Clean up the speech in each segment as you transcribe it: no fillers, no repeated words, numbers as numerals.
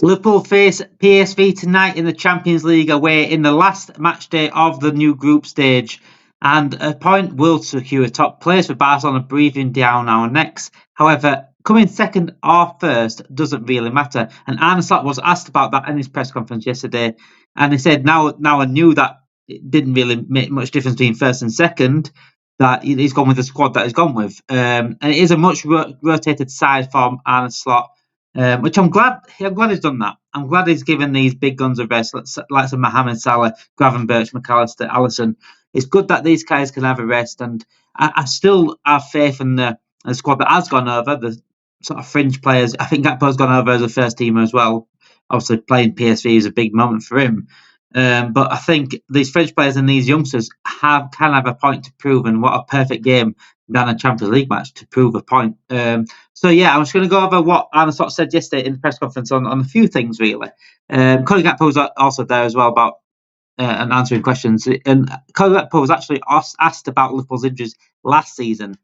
Liverpool face PSV tonight in the Champions League away in the last match day of the new group stage. And a point will secure top place with Barcelona breathing down our necks. However, coming second or first doesn't really matter. And Arne Slot was asked about that in his press conference yesterday. And he said, now I knew that it didn't really make much difference between first and second, that he's gone with the squad that he's gone with. And it is a much rotated side from Arne Slot. Which I'm glad he's done that. I'm glad he's given these big guns a rest, like some Mohamed Salah, Gravenberch, McAllister, Alisson. It's good that these guys can have a rest, and I still have faith in the squad that has gone over, the sort of fringe players. I think Gakpo's gone over as a first teamer as well. Obviously, playing PSV is a big moment for him. But I think these French players and these youngsters can have a point to prove, and what a perfect game than a Champions League match to prove a point. So yeah, I'm just going to go over what Arne Slot said yesterday in the press conference on a few things really. Cody Gakpo was also there as well about and answering questions. And Cody Gakpo was actually asked about Liverpool's injuries last season.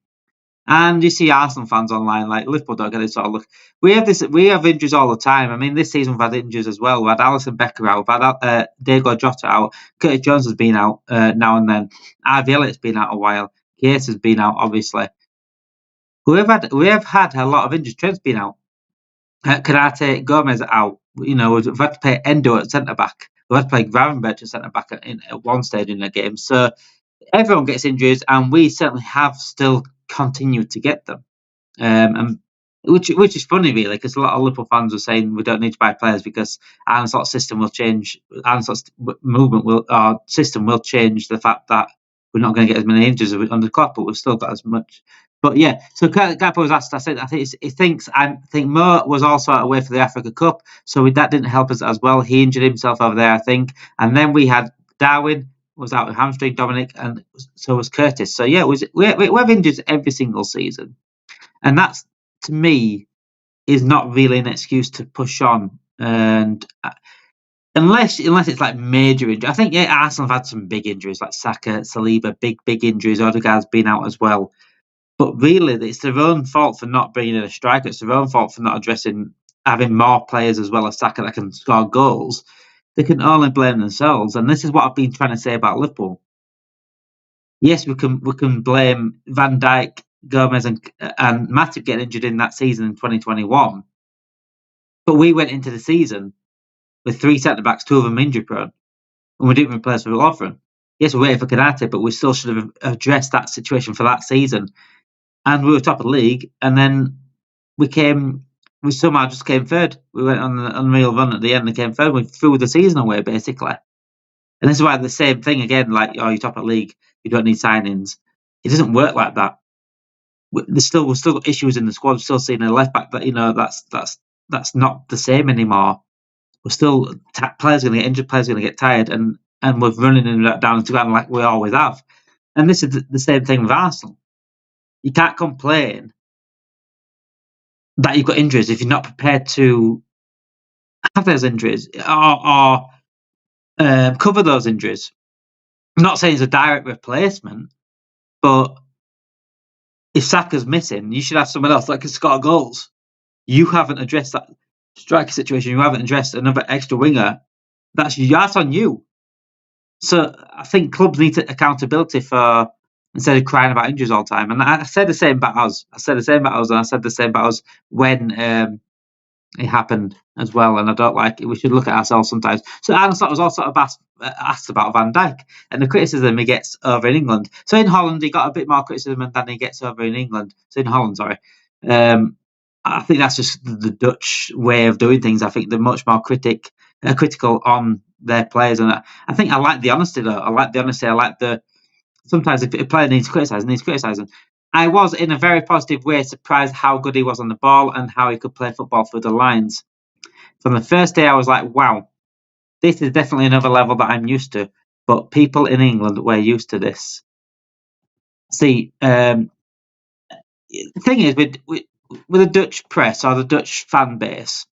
And you see Arsenal fans online like Liverpool don't get this sort of look. We have injuries all the time. I mean, this season we've had injuries as well. We had Alisson Becker out, we've had Diego Jota out, Curtis Jones has been out now and then. Harvey Elliott's been out a while. Keita has been out, obviously. We have had a lot of injuries. Trent's been out. Konate, Gomez out. You know, we've had to play Endo at centre back. We've had to play Gravenberch at centre back at one stage in the game. So everyone gets injuries, and we certainly have still continued to get them. And which is funny, really, because a lot of Liverpool fans are saying we don't need to buy players because Arne Slot's system will change. Arne Slot's system will change the fact that we're not going to get as many injuries under Klopp, but we've still got as much. But yeah, so Gakpo was asked. I think Mo was also away for the Africa Cup, so that didn't help us as well. He injured himself over there, I think, and then we had Darwin was out with hamstring, Dominic, and so was Curtis. So yeah, we have injuries every single season, and that's, to me, is not really an excuse to push on. And unless it's like major injury, I think Arsenal have had some big injuries like Saka, Saliba, big injuries. Odegaard's been out as well. But really, it's their own fault for not bringing in a striker. It's their own fault for not having more players as well as Saka that can score goals. They can only blame themselves, and this is what I've been trying to say about Liverpool. Yes, we can blame Van Dijk, Gomez, and Matip getting injured in that season in 2021, but we went into the season with 3 centre backs, 2 of them injury prone, and we didn't replace with Lovren. Yes, we're waiting for Konate, but we still should have addressed that situation for that season. And we were top of the league, and then we somehow just came third. We went on an unreal run at the end and came third. We threw the season away, basically. And this is why the same thing again, like, you're top of the league, you don't need signings. It doesn't work like that. We've still got issues in the squad. We're still seeing a left back that, that's not the same anymore. We're still, players are going to get injured, players are going to get tired, and we're running down to ground like we always have. And this is the same thing with Arsenal. You can't complain that you've got injuries if you're not prepared to have those injuries or cover those injuries. I'm not saying it's a direct replacement, but if Saka's missing, you should have someone else that can score goals. You haven't addressed that striker situation. You haven't addressed another extra winger. That's on you. So I think clubs need accountability for, instead of crying about injuries all the time. And I said the same about us. And I said the same about us when it happened as well. And I don't like it. We should look at ourselves sometimes. So Arne Slot was also asked about Van Dijk and the criticism he gets over in England. So in Holland, he got a bit more criticism than he gets over in England. So in Holland, sorry. I think that's just the Dutch way of doing things. I think they're much more critical on their players. And I think I like the honesty, though. I like the sometimes if a player needs criticising. I was, in a very positive way, surprised how good he was on the ball and how he could play football through the lines. From the first day, I was like, wow, this is definitely another level that I'm used to. But people in England were used to this. See, the thing is, with the Dutch press or the Dutch fan base,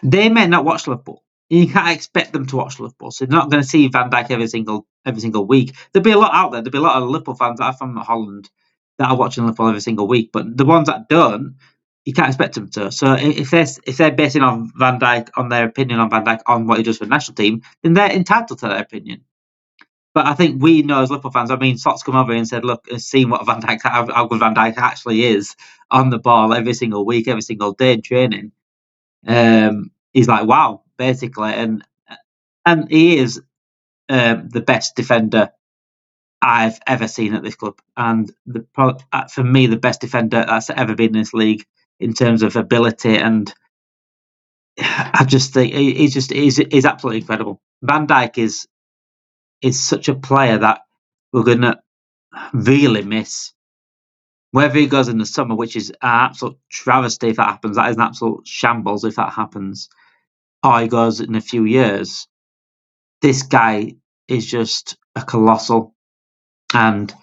they may not watch Liverpool. You can't expect them to watch Liverpool, so they're not going to see Van Dijk every single week. There'll be a lot out there. There'll be a lot of Liverpool fans that are from Holland that are watching Liverpool every single week. But the ones that don't, you can't expect them to. So if they're basing on Van Dijk, on their opinion on Van Dijk, on what he does for the national team, then they're entitled to their opinion. But I think we know as Liverpool fans, I mean, Slot's come over and said, look, seen what how good Van Dijk actually is on the ball every single week, every single day in training. He's like, wow, basically. And he is the best defender I've ever seen at this club. And for me, the best defender that's ever been in this league in terms of ability. And I just think he's absolutely incredible. Van Dijk is such a player that we're going to really miss. Whether he goes in the summer, which is an absolute travesty if that happens, that is an absolute shambles if that happens, or he goes in a few years, this guy is just a colossal. And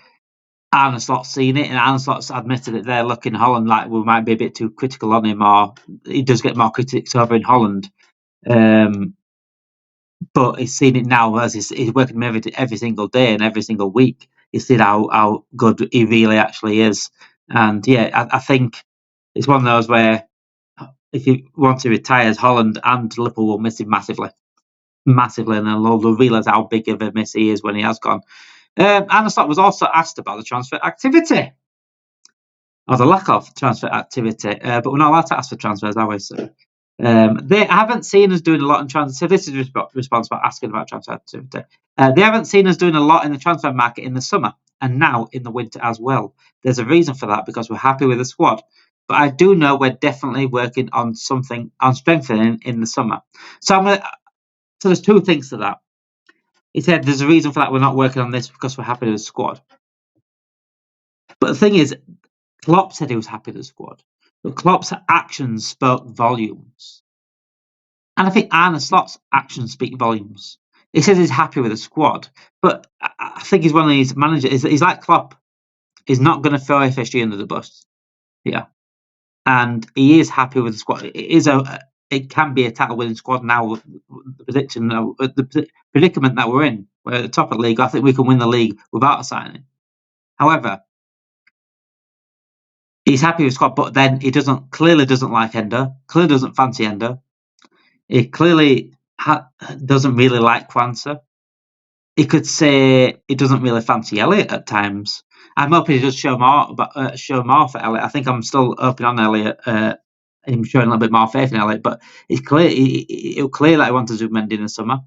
Arne Slot's seen it, and Arne Slot's admitted it there. Look, in Holland, like we might be a bit too critical on him, or he does get more critics over in Holland. But he's seen it now as he's working with him every single day and every single week. He's seen how good he really actually is. And yeah, I think it's one of those where if he wants to retire, Holland and Liverpool will miss him massively. Massively, and they'll realise how big of a miss he is when he has gone. Arne Slot was also asked about the transfer activity, or the lack of transfer activity, but we're not allowed to ask for transfers, are we? So, they haven't seen us doing a lot in transfer. So this is response about asking about transfer activity. They haven't seen us doing a lot in the transfer market in the summer and now in the winter as well. There's a reason for that because we're happy with the squad. But I do know we're definitely working on something, on strengthening in the summer. So there's two things to that. He said there's a reason for that. We're not working on this because we're happy with the squad. But the thing is, Klopp said he was happy with the squad. But Klopp's actions spoke volumes. And I think Arne Slot's actions speak volumes. He says he's happy with the squad. But I think he's one of these managers. He's like Klopp. He's not going to throw FSG under the bus. Yeah. And he is happy with the squad. It can be a title-winning squad now. The predicament that we're in, we're at the top of the league. I think we can win the league without a signing. However, he's happy with the squad, but then he clearly doesn't like Endo. Clearly doesn't fancy Endo. He clearly doesn't really like Kwanzaa. He could say he doesn't really fancy Elliot at times. I'm hoping he does show more for Elliot. I think I'm still hoping on Elliot. Him showing a little bit more faith in Elliot, but it's clear it clear that he wanted Zubimendi in the summer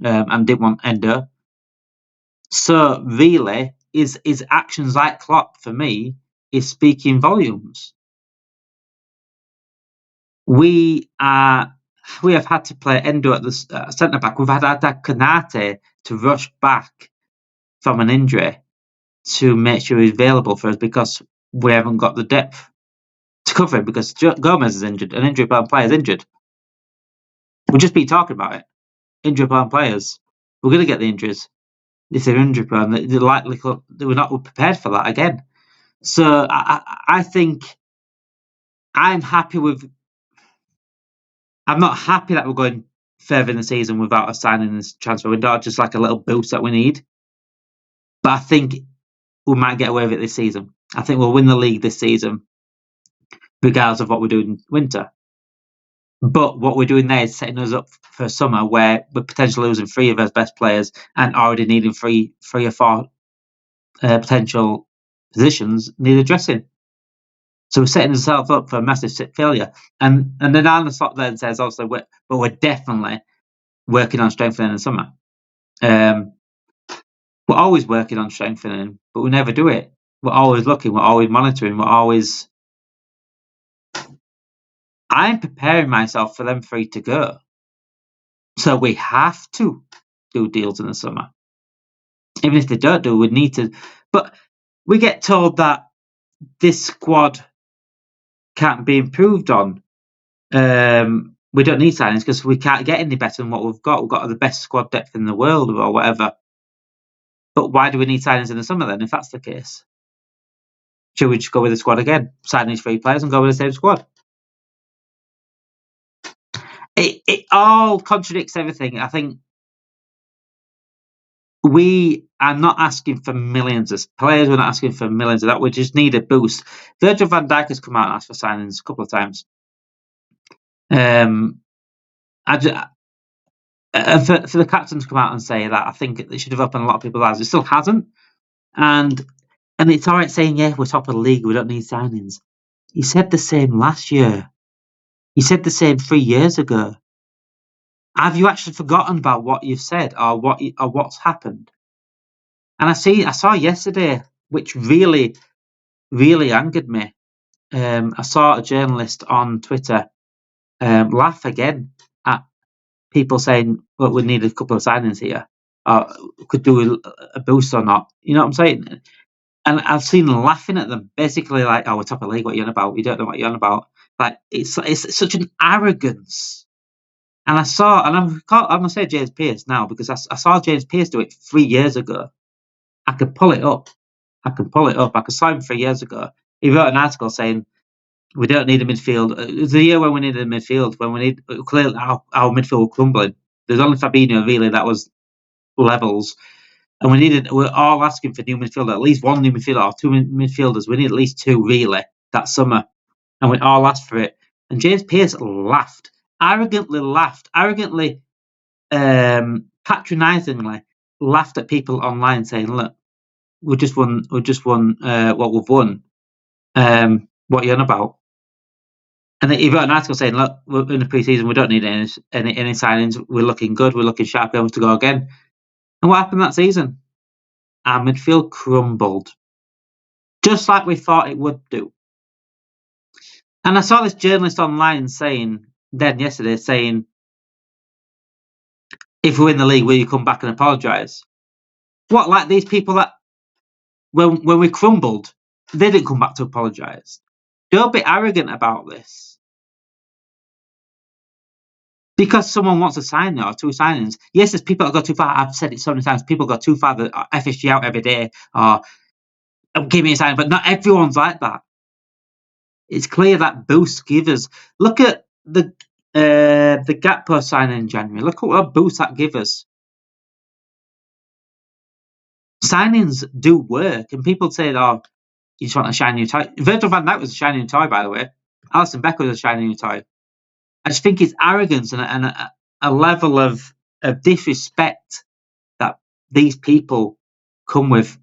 and didn't want Endo. So really, his actions like Klopp for me is speaking volumes. We have had to play Endo at the centre back. We've had Konate to rush back from an injury to make sure he's available for us because we haven't got the depth to cover him because Gomez is injured. An injury-prone player is injured. We'll just be talking about it. Injury-prone players. We're going to get the injuries. If they're injury-prone, they're likely we're not prepared for that again. So I think I'm happy with. I'm not happy that we're going further in the season without a signing in this transfer window, just like a little boost that we need. But I think we might get away with it this season. I think we'll win the league this season, regardless of what we do in winter. But what we're doing there is setting us up for summer where we're potentially losing 3 of our best players and already needing 3 or 4 potential positions need addressing. So we're setting ourselves up for a massive failure. And then Arne Slot then says also, but we're definitely working on strengthening in the summer. We're always working on strengthening, but we never do it. We're always looking, we're always monitoring, I'm preparing myself for them 3 to go. So we have to do deals in the summer. Even if they don't do, we need to. But we get told that this squad can't be improved on. We don't need signings because we can't get any better than what we've got. We've got the best squad depth in the world or whatever. But why do we need signings in the summer then, if that's the case? Should we just go with the squad again, sign these 3 players and go with the same squad? It all contradicts everything. I think we I'm not asking for millions of players. We're not asking for millions of that. We just need a boost. Virgil Van Dijk has come out and asked for signings a couple of times. For the captain to come out and say that, I think it should have opened a lot of people's eyes. It still hasn't. And it's all right saying, yeah, we're top of the league, we don't need signings. He said the same last year. He said the same 3 years ago. Have you actually forgotten about what you've said or what's happened? And I saw yesterday, which really, really angered me. I saw a journalist on Twitter laugh again at people saying, "Well, we need a couple of signings here, or could do a boost or not." You know what I'm saying? And I've seen them laughing at them, basically like, "Oh, we're top of the league. What are you on about? You don't know what you're on about." Like it's such an arrogance. And I'm gonna say James Pearce now because I saw James Pearce do it 3 years ago. I could pull it up. I saw him 3 years ago. He wrote an article saying we don't need a midfield. It was the year when we needed a midfield, when we need clearly our midfield was crumbling. There's only Fabinho really that was levels, and we're all asking for new midfield, at least one new midfielder or two midfielders. We need at least two really that summer, and we all asked for it. And James Pearce arrogantly, patronisingly laughed at people online saying, "Look, we just won what we've won. What are you on about?" And he wrote an article saying, "Look, we're in the pre-season. We don't need any signings. We're looking good. We're looking sharp. Able to go again." And what happened that season? Our midfield crumbled, just like we thought it would do. And I saw this journalist online yesterday saying, "If we win the league, will you come back and apologise?" What, like these people that when we crumbled, they didn't come back to apologise? Don't be arrogant about this. Because someone wants to sign or two signings. Yes, there's people that go too far. I've said it so many times. People go too far. That FSG out every day or give me a sign. But not everyone's like that. It's clear that boost givers. Look at the Gakpo signing in January. Look at what boost that gives us. Signings do work, and people say, "Oh, you just want a shiny new toy." Virgil Van Dijk was a shiny new toy, by the way. Alisson Becker was a shiny new toy. I just think it's arrogance and a level of disrespect that these people come with.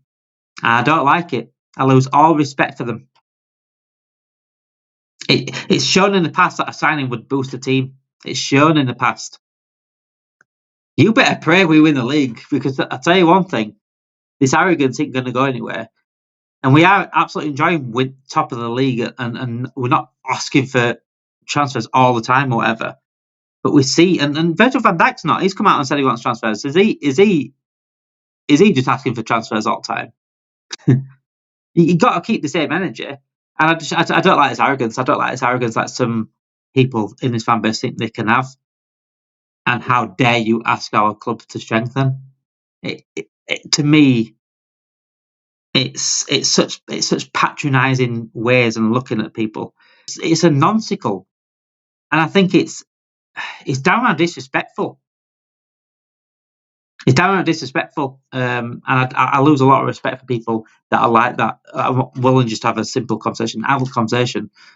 I don't like it. I lose all respect for them. It's shown in the past that a signing would boost the team. It's shown in the past. You better pray we win the league, because I'll tell you one thing, this arrogance ain't going to go anywhere. And we are absolutely enjoying top of the league, and we're not asking for transfers all the time or whatever. But we see, and Virgil van Dijk's not. He's come out and said he wants transfers. Is he just asking for transfers all the time? You got to keep the same energy. And I don't like his arrogance. I don't like his arrogance that some people in his fan base think they can have. And how dare you ask our club to strengthen? To me, it's such patronising ways and looking at people. It's a nonsensical, and I think it's downright disrespectful. It's downright disrespectful, and I lose a lot of respect for people that are like that. I'm willing just to have a simple conversation,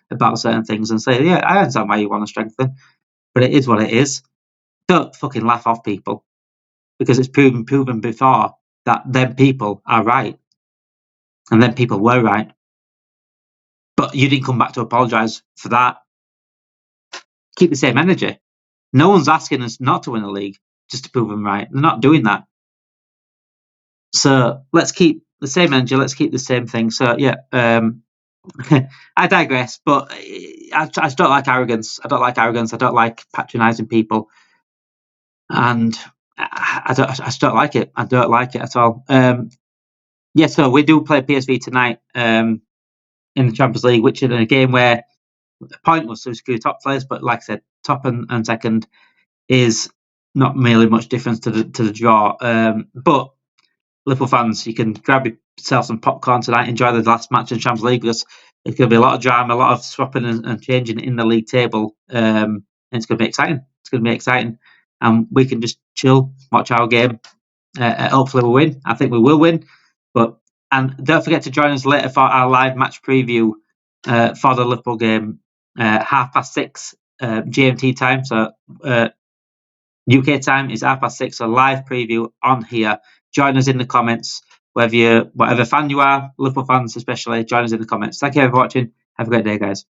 about certain things, and say, "Yeah, I understand why you want to strengthen, but it is what it is." Don't fucking laugh off people, because it's proven before that them people are right, and them people were right. But you didn't come back to apologise for that. Keep the same energy. No one's asking us not to win the league just to prove them right. They're not doing that. So let's keep the same energy. Let's keep the same thing. So yeah, I digress. But I just don't like arrogance. I don't like patronising people, and I just don't like it. I don't like it at all. Yeah, so we do play PSV tonight in the Champions League, which is in a game where the point was to secure top place, but like I said, top and second is not really much difference to the draw. But Liverpool fans, you can grab yourself some popcorn tonight, enjoy the last match in the Champions League, because it's going to be a lot of drama, a lot of swapping and changing in the league table, and it's going to be exciting. And we can just chill, watch our game, hopefully we'll win. I think we will win. And don't forget to join us later for our live match preview for the Liverpool game, 6:30 GMT time. So UK time is 6:30. So live preview on here. Join us in the comments. Whatever fan you are, Liverpool fans especially, join us in the comments. Thank you for watching. Have a great day, guys.